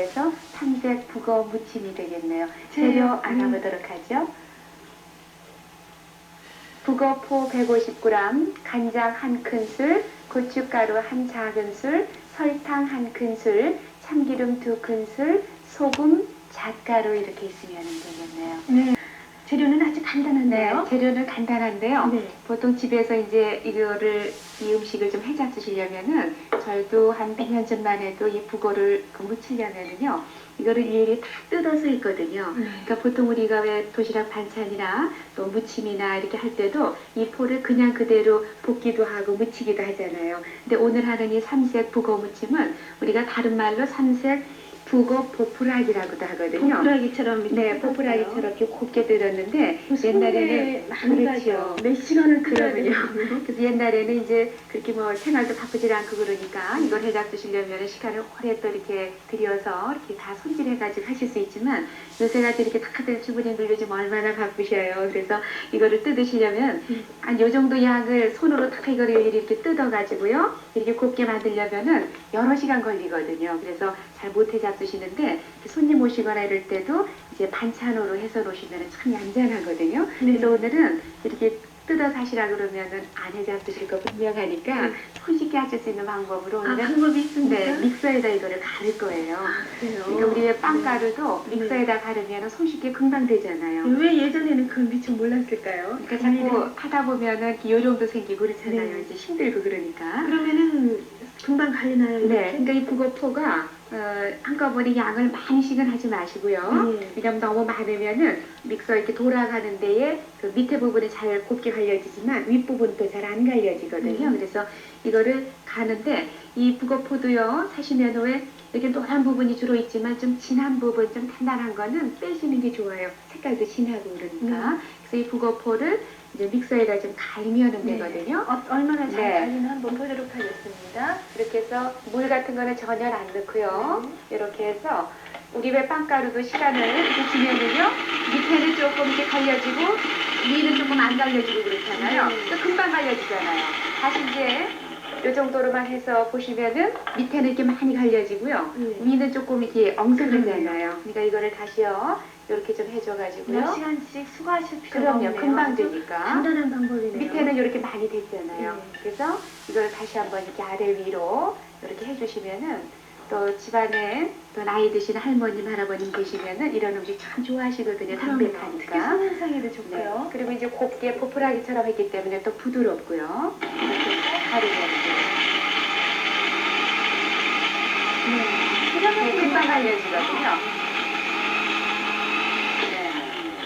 해서 삼색 북어 무침이 되겠네요. 재료 알아보도록 하죠. 북어포 150g, 간장 1큰술, 고춧가루 1작은술, 설탕 1큰술, 참기름 2큰술, 소금, 잣가루 이렇게 있으면 되겠네요. 네. 재료는 아주 간단한데요. 네, 재료는 간단한데요. 네. 보통 집에서 이제 이 음식을 좀 해잡 드시려면은 저희도 한 100년 전만 해도 이 북어를 무치려면은요, 이거를 일일이 다 뜯어서 했거든요. 그러니까 보통 우리가 왜 도시락 반찬이나 또 무침이나 이렇게 할 때도 이 포를 그냥 그대로 볶기도 하고 무치기도 하잖아요. 근데 오늘 하는 이 삼색 북어 무침은 우리가 다른 말로 삼색 북어 보풀하기라고도 하거든요. 보풀하기처럼 이렇게 네, 보풀하기처럼 이렇게 곱게 들었는데 옛날에는 많이 가죠. 몇 시간을 그러군요. 끓여야 그래서 옛날에는 이제 그렇게 뭐 생활도 바쁘지 않고 그러니까 이걸 해잡 드시려면 시간을 오래 또 이렇게 들여서 이렇게 다 손질해가지고 하실 수 있지만 요새같이 이렇게 다들 주부님들 요즘 얼마나 바쁘셔요. 그래서 이거를 뜯으시려면 한 요 정도 양을 손으로 딱 이거를 일일이 이렇게 뜯어가지고요. 이렇게 곱게 만들려면은 여러 시간 걸리거든요. 그래서 잘 못 해잡 드시는데 손님 오시거나 이럴 때도 이제 반찬으로 해서 놓으시면 참 얌전하거든요. 그래서 오늘은 이렇게 뜯어서 하시라 그러면은 안 해잡 드실 거 분명하니까 손쉽게 하실 수 있는 방법으로 오늘은 방법이 있습니까? 네, 믹서에다 이거를 가를 거예요. 그래요? 그러니까 우리 빵가루도 믹서에다 가르면 손쉽게 금방 되잖아요. 왜 예전에는 그걸 미처 몰랐을까요? 그러니까 자꾸 하다 보면은 요 정도 생기고 그렇잖아요. 네. 이제 힘들고 그러니까. 그러면은 금방 갈리나요? 이렇게? 네, 그러니까 이 북어포가 한꺼번에 양을 많이씩은 하지 마시고요. 네. 왜냐면 너무 많으면은 믹서 이렇게 돌아가는 데에 그 밑에 부분이 잘 곱게 갈려지지만 윗부분도 잘 안 갈려지거든요. 그래서 이거를 가는데 이 북어포도요, 사시면 왜 이렇게 노란 부분이 주로 있지만 좀 진한 부분, 좀 단단한 거는 빼시는 게 좋아요. 색깔도 진하고 그러니까. 그래서 이 북어포를 이제 믹서에다 좀 갈면은 되거든요. 얼마나 잘 네. 갈리나 한번 보도록 하겠습니다. 이렇게 해서 물 같은 거는 전혀 안 넣고요. 이렇게 해서 우리 왜 빵가루도 시간을 이렇게 주면은요, 밑에는 조금 이렇게 갈려지고 위는 조금 안 갈려지고 그렇잖아요. 또 금방 갈려지잖아요. 다시 이제 이 정도로만 해서 보시면은 밑에는 이렇게 많이 갈려지고요. 위는 조금 이렇게 엉성하잖아요. 그러니까 이거를 다시요, 이렇게 좀 해줘가지고요. 몇 시간씩 수고하실 필요가 그럼요, 없네요. 금방 아주 되니까. 간단한 방법이네요. 밑에는 이렇게 많이 됐잖아요. 네. 그래서 이걸 다시 한번 이렇게 아래 위로 이렇게 해주시면은 또 집안에 또 나이 드신 할머님, 할아버님 계시면은 이런 음식 참 좋아하시거든요. 특히 담백하니까. 손현상에도 네. 좋고요. 그리고 이제 곱게 보풀하기처럼 했기 때문에 또 부드럽고요. 이렇게 해서 가루를 네, 금방 갈려지거든요. 네.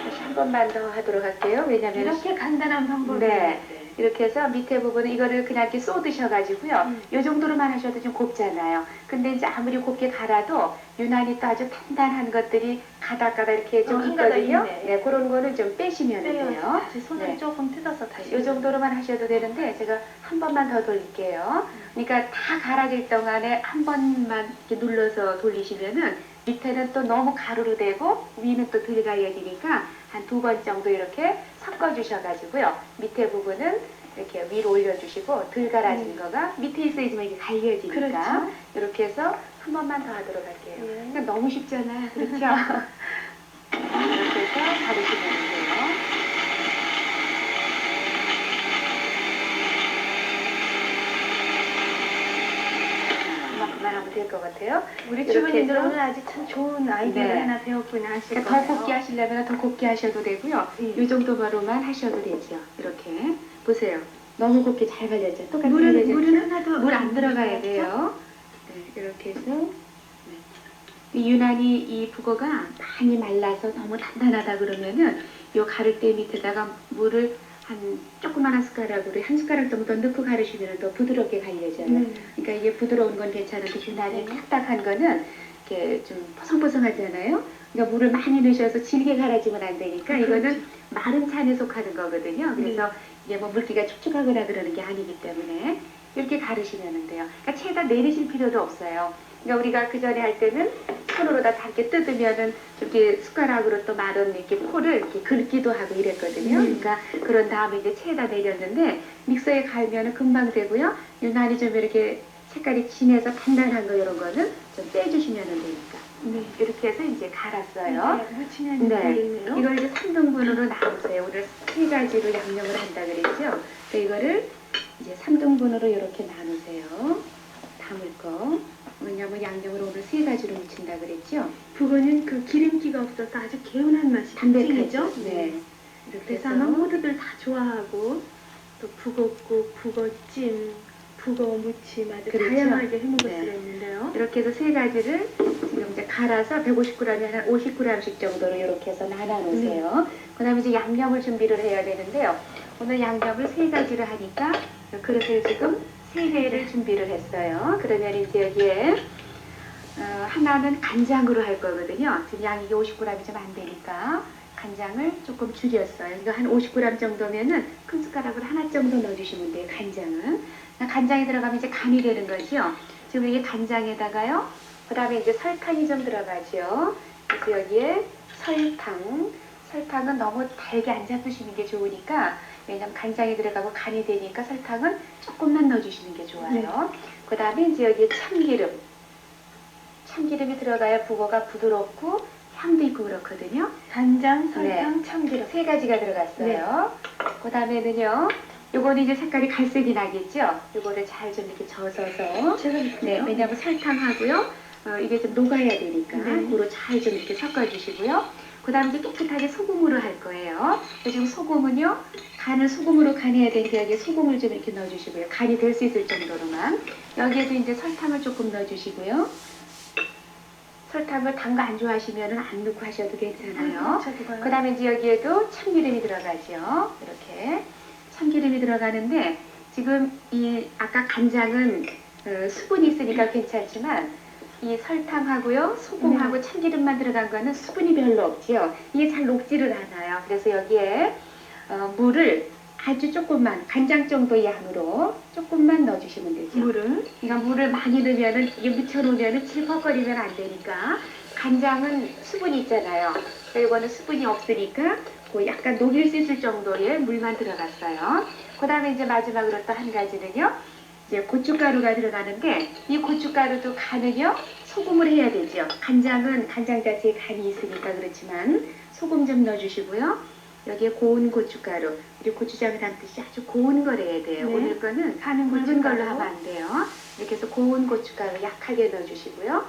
다시 한 번만 더 하도록 할게요. 왜냐면 이렇게 간단한 방법이에요. 네. 이렇게 해서 밑에 부분은 이거를 그냥 이렇게 쏟으셔가지고요. 이 정도로만 하셔도 좀 곱잖아요. 근데 이제 아무리 곱게 갈아도 유난히 또 아주 단단한 것들이 가닥가닥 이렇게 좀 한 가닥 있거든요. 있네. 네, 그런 거는 좀 빼시면 돼요. 다시 손을 네. 조금 뜯어서 다시. 이 정도로만 하셔도 되는데 제가 한 번만 더 돌릴게요. 그러니까 다 갈아질 동안에 한 번만 이렇게 눌러서 돌리시면은 밑에는 또 너무 가루로 되고 위는 또 덜 갈려지니까 한 2번 정도 이렇게 섞어 주셔가지고요. 밑에 부분은 이렇게 위로 올려주시고 덜 갈아진 거가 밑에 있어야지만 이게 갈려지니까 그렇죠. 이렇게 해서 한 번만 더 하도록 할게요. 예. 그러니까 너무 쉽잖아요. 그렇죠? 이렇게 해서 가르시면 돼요. 그만하면 될 것 같아요. 우리 이렇게 주부님들 해서 오늘 아주 참 좋은 아이디어를 네. 하나 배웠구나 하실 그러니까 거예요. 더 곱게 하시려면 더 곱게 하셔도 되고요. 네. 이 정도로만 하셔도 되죠. 이렇게 보세요. 너무 곱게 잘 갈려져. 똑같이 물은 갈려져. 하나도 물 안 들어가야 돼요. 네, 이렇게 해서 네. 유난히 이 북어가 많이 말라서 너무 단단하다 그러면은 요 가르대 밑에다가 물을 한 조그마한 숟가락으로 한 숟가락 정도 넣고 가르시면 더 부드럽게 갈려져요. 그러니까 이게 부드러운 건 괜찮은데 유난히 딱딱한 거는 이렇게 좀 포성포성하잖아요. 그러니까 물을 많이 넣으셔서 질게 갈아지면 안 되니까 이거는 마른 찬에 속하는 거거든요. 그래서 이게 뭐 물기가 촉촉하거나 그러는 게 아니기 때문에 이렇게 가르시면 돼요. 그러니까 채에다 내리실 필요도 없어요. 그러니까 우리가 그 전에 할 때는 손으로 다 이렇게 뜯으면은 이렇게 숟가락으로 또 마른 이렇게 포를 이렇게 긁기도 하고 이랬거든요. 그러니까 그런 다음에 이제 채에다 내렸는데 믹서에 갈면은 금방 되고요. 유난히 좀 이렇게 색깔이 진해서 단단한 거 이런 거는 좀 빼주시면 되니까. 네. 이렇게 해서 이제 갈았어요. 네, 무치면 네. 되겠네요. 이걸 이제 3등분으로 나누세요. 우리가 세 가지로 양념을 한다 그랬죠. 그래서 이거를 이제 3등분으로 이렇게 나누세요. 담을 거. 왜냐면 양념을 오늘 세 가지로 무친다 그랬죠. 북어는 그 기름기가 없어서 아주 개운한 맛이 담백하죠. 특징이죠. 네. 이렇게 그래서 해서 아마 모두들 다 좋아하고 또 북어국, 북어찜, 북어 무침 아주 그렇죠. 다양하게 해먹을 네. 수가 있는데요. 이렇게 해서 세 가지를 지금 이제 갈아서 150g에 한 50g씩 정도로 이렇게 해서 나눠 놓으세요. 그다음에 이제 양념을 준비를 해야 되는데요. 오늘 양념을 세 가지로 하니까 그릇을 지금 세 개를 준비를 했어요. 그러면 이제 여기에 하나는 간장으로 할 거거든요. 지금 양이 50g이 좀 안 되니까 간장을 조금 줄였어요. 이거 한 50g 정도면은 큰 숟가락으로 하나 정도 넣어주시면 돼요. 간장은. 간장이 들어가면 이제 간이 되는 거죠. 지금 이게 간장에다가요. 그 다음에 이제 설탕이 좀 들어가죠. 그래서 여기에 설탕은 너무 달게 안 잡으시는 게 좋으니까, 왜냐면 간장이 들어가고 간이 되니까 설탕은 조금만 넣어주시는 게 좋아요. 그 다음에 이제 여기에 참기름이 들어가야 북어가 부드럽고 향도 있고 그렇거든요. 간장, 설탕, 참기름. 세 가지가 들어갔어요. 그 다음에는요, 요거는 이제 색깔이 갈색이 나겠죠? 요거를 잘 좀 이렇게 젖어서. 제가 네, 왜냐면 설탕하고요, 이게 좀 녹아야 되니까. 네. 그로 잘 좀 이렇게 섞어주시고요. 그 다음에 이제 깨끗하게 소금으로 할 거예요. 지금 소금은요, 간을 소금으로 간해야 되니까 여기에 소금을 좀 이렇게 넣어주시고요. 간이 될 수 있을 정도로만. 여기에도 이제 설탕을 조금 넣어주시고요. 설탕을 단 거 안 좋아하시면 안 넣고 하셔도 괜찮아요. 그 다음에 이제 여기에도 참기름이 들어가죠. 이렇게 참기름이 들어가는데, 지금 이 아까 간장은 수분이 있으니까 괜찮지만 이 설탕하고요, 소금하고 참기름만 들어간 거는 수분이 별로 없지요. 이게 잘 녹지를 않아요. 그래서 여기에 물을 아주 조금만, 간장 정도의 양으로 조금만 넣어주시면 되죠. 그러니까 물을 많이 넣으면은, 이게 묻혀놓으면은 질퍽거리면 안 되니까. 간장은 수분이 있잖아요. 이거는 수분이 없으니까 그 약간 녹일 수 있을 정도의 물만 들어갔어요. 그 다음에 이제 마지막으로 또 한 가지는요, 이제 고춧가루가 들어가는데, 이 고춧가루도 간은요, 소금을 해야 되죠. 간장은 간장 자체에 간이 있으니까 그렇지만 소금 좀 넣어주시고요. 여기에 고운 고춧가루, 우리 고추장을 담듯이 아주 고운 걸 해야 돼요. 네. 오늘 거는 가는 굵은 걸로 하면 안 돼요. 이렇게 해서 고운 고춧가루 약하게 넣어주시고요.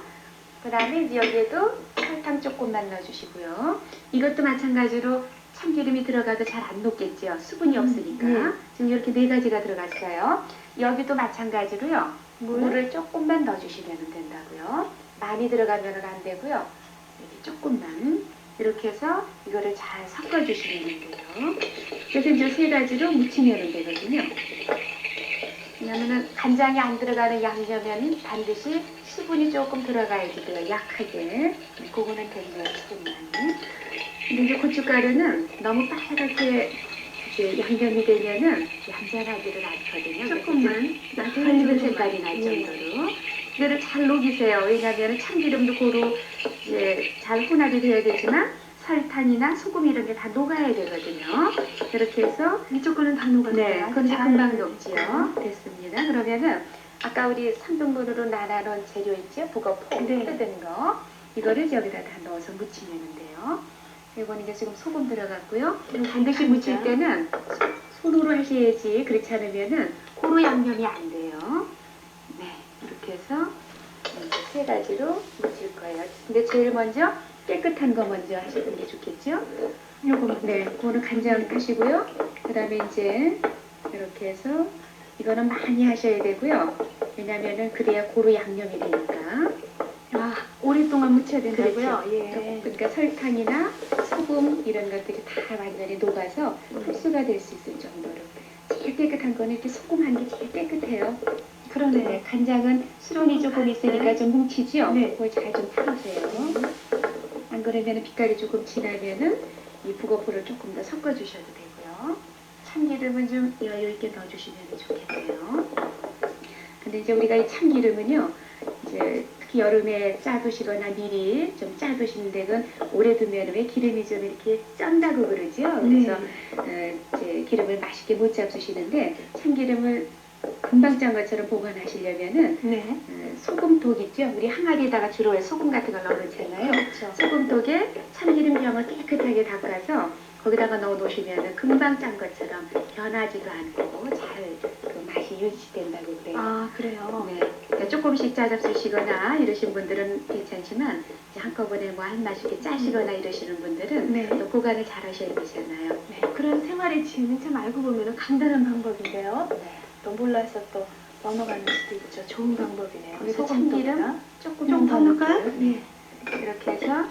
그 다음에 이제 여기에도 설탕 조금만 넣어주시고요. 이것도 마찬가지로 참기름이 들어가도 잘 안 녹겠죠. 수분이 없으니까. 네. 지금 이렇게 네 가지가 들어갔어요. 여기도 마찬가지로요. 물을 조금만 넣어주시면 된다고요. 많이 들어가면 안 되고요. 이렇게 조금만. 이렇게 해서 이거를 잘 섞어주시면 돼요. 그래서 이제 세 가지로 무치면 되거든요. 왜냐면은 간장이 안 들어가는 양념에는 반드시 수분이 조금 들어가야지 돼요. 약하게. 그거는 됐네요. 수분만. 근데 이제 고춧가루는 너무 빨갛게 이제 양념이 되면은 얌전하지를 않거든요. 조금만 붉은 색깔이 날 정도로. 이거를 잘 녹이세요. 왜냐하면 참기름도 고루 이제 잘 혼합이 돼야 되지만 설탕이나 소금 이런 게 다 녹아야 되거든요. 이렇게 해서 이쪽 거는 다 녹았어요. 네, 근데 금방 녹지요. 됐습니다. 그러면은 아까 우리 3등분으로 나눠놓은 재료 있죠? 북어포 네. 뜯은 거. 이거를 여기다 다 넣어서 무치면 돼요. 이거는 이제 지금 소금 들어갔고요. 반드시 무칠 때는 손으로 하셔야지, 그렇지 않으면은 고루 양념이 안 돼요. 네, 이렇게 해서 이제 세 가지로 무칠 거예요. 근데 제일 먼저 깨끗한 거 먼저 하시는 게 좋겠죠? 요거 네, 그거는 간장 하시고요. 그 다음에 이제 이렇게 해서 이거는 많이 하셔야 되고요. 왜냐면은 그래야 고루 양념이 되니까. 오랫동안 무쳐야 된다고요? 그렇죠. 예. 그러니까 설탕이나 소금 이런 것들이 다 완전히 녹아서 흡수가 될 수 있을 정도로. 제일 깨끗한 거는 이렇게 소금 한 게 제일 깨끗해요. 그러네요. 네, 간장은 수분이 조금 있으니까 좀 뭉치죠? 네. 그걸 잘 좀 풀으세요. 안 그러면 빛깔이 조금 진하면은 이 북어포를 조금 더 섞어주셔도 되고요. 참기름은 좀 여유 있게 넣어주시면 좋겠네요. 근데 이제 우리가 이 참기름은요, 이제 특히 여름에 짜두시거나 미리 좀 짜두시는 데는 오래 두면 왜 기름이 좀 이렇게 쩐다고 그러죠. 그래서 이제 기름을 맛있게 못 잡수시는데 참기름을 금방 짠 것처럼 보관하시려면은 네. 소금독 있죠? 우리 항아리에다가 주로 소금 같은 걸 넣어놓잖아요. 그렇죠. 소금독에 참기름병을 깨끗하게 닦아서 거기다가 넣어 놓으시면은 금방 짠 것처럼 변하지도 않고 잘 그 맛이 유지된다고 그래요. 아, 그래요? 네. 그러니까 조금씩 짜서 쓰시거나 이러신 분들은 괜찮지만 이제 한꺼번에 뭐 한 맛있게 짜시거나 이러시는 분들은 네. 또 보관을 잘 하셔야 되잖아요. 네. 그런 생활의 지혜는 참 알고 보면 간단한 방법인데요. 네. 또 몰라서 또 넘어가는 수도 있죠. 좋은 방법이네요. 그래서 소금독이나. 참기름 조금 좀 더 넣을까요? 네. 이렇게 해서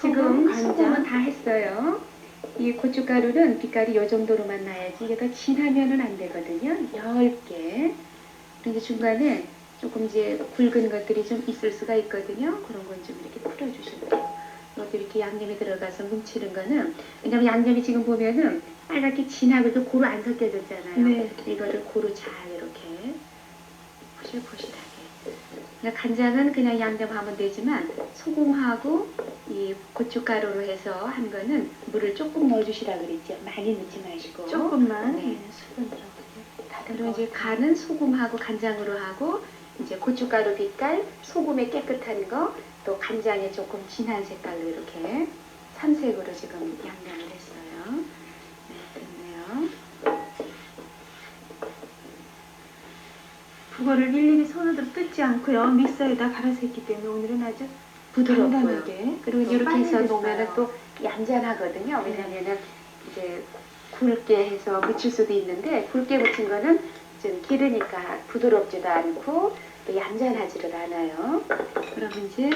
지금 소금, 간장. 소금은 다 했어요. 이 고춧가루는 빛깔이 이 정도로만 나야지 이게 더 진하면은 안 되거든요. 얇게. 그런데 중간에 조금 이제 굵은 것들이 좀 있을 수가 있거든요. 그런 건 좀 이렇게 풀어주시면 돼요. 여기 이렇게 양념이 들어가서 뭉치는 거는 왜냐면 양념이 지금 보면은 빨갛게 진하고 이렇게 고루 안 섞여졌잖아요. 네. 이거를 고루 잘 이렇게 포실포실하게. 그냥 간장은 그냥 양념하면 되지만 소금하고 이 고춧가루로 해서 한 거는 물을 조금 넣어주시라 그랬죠. 많이 넣지 마시고. 조금만. 네. 네. 수분 들어가게. 다들 그리고 이제 간은 소금하고 간장으로 하고 이제 고춧가루 빛깔, 소금에 깨끗한 거, 또 간장에 조금 진한 색깔로 이렇게 삼색으로 지금 양념을 했어요. 네, 됐네요. 북어를 일일이 손으로 뜯지 않고요. 믹서에다 갈아서 했기 때문에 오늘은 아주 부드럽고요. 간단하게 그리고 또 이렇게 빨리 해서 됐어요. 놓으면 또 얌전하거든요. 왜냐면은 이제 굵게 해서 묻힐 수도 있는데 굵게 묻힌 거는 좀 기르니까 부드럽지도 않고 또 얌전하지를 않아요. 그럼 이제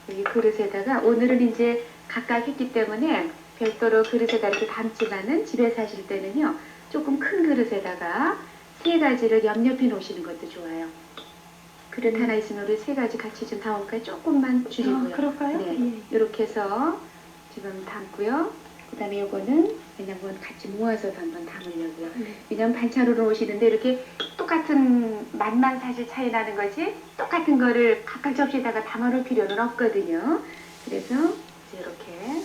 여기 그릇에다가 오늘은 이제 각각 했기 때문에 별도로 그릇에다 이렇게 담지만은 집에서 하실 때는요 조금 큰 그릇에다가 세 가지를 옆옆에 놓으시는 것도 좋아요. 그릇 하나 있으면 우리 세 가지 같이 좀 담을까요? 조금만 줄이고요. 아, 그럴까요? 네. 예. 이렇게 해서 지금 담고요. 그 다음에 요거는 왜냐면 같이 모아서도 한번 담으려고요. 네. 왜냐면 반찬으로 오시는데 이렇게 똑같은 맛만 사실 차이 나는 거지 똑같은 거를 각각 접시에다가 담아놓을 필요는 없거든요. 그래서 이제 이렇게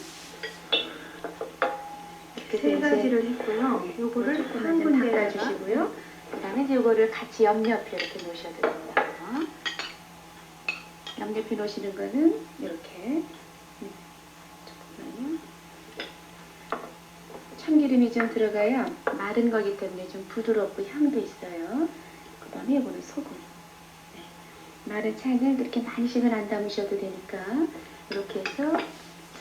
세 해서 가지를 이제 했고요. 요거를 조금만 한 좀 군데다가 닦아주시고요. 그 다음에 이제 요거를 같이 옆옆에 이렇게 놓으셔도 됩니다. 옆옆에 놓으시는 거는 이렇게 조금만요. 참기름이 좀 들어가야 마른 거기 때문에 좀 부드럽고 향도 있어요. 그 다음에 이거는 소금. 네. 마른 찬을 그렇게 많이씩은 안 담으셔도 되니까 이렇게 해서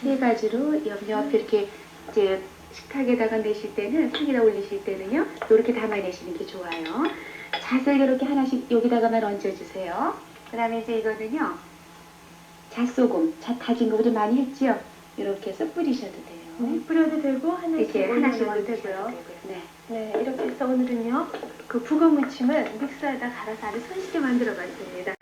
세 가지로 옆옆에 이렇게 이제 식탁에다가 내실 때는 상에다 올리실 때는요 이렇게 담아내시는 게 좋아요. 잣을 이렇게 하나씩 여기다가만 얹어주세요. 그 다음에 이제 이거는요 잣소금, 잣 다진 거 우리 많이 했죠? 이렇게 해서 뿌리셔도 돼요. 네, 뿌려도 되고 하나씩 이렇게 하나씩 올려도 올리셔도 되고요. 되고요. 네. 네, 이렇게 해서 오늘은요 그 북어 무침을 믹서에다 갈아서 아주 손쉽게 만들어 봤습니다.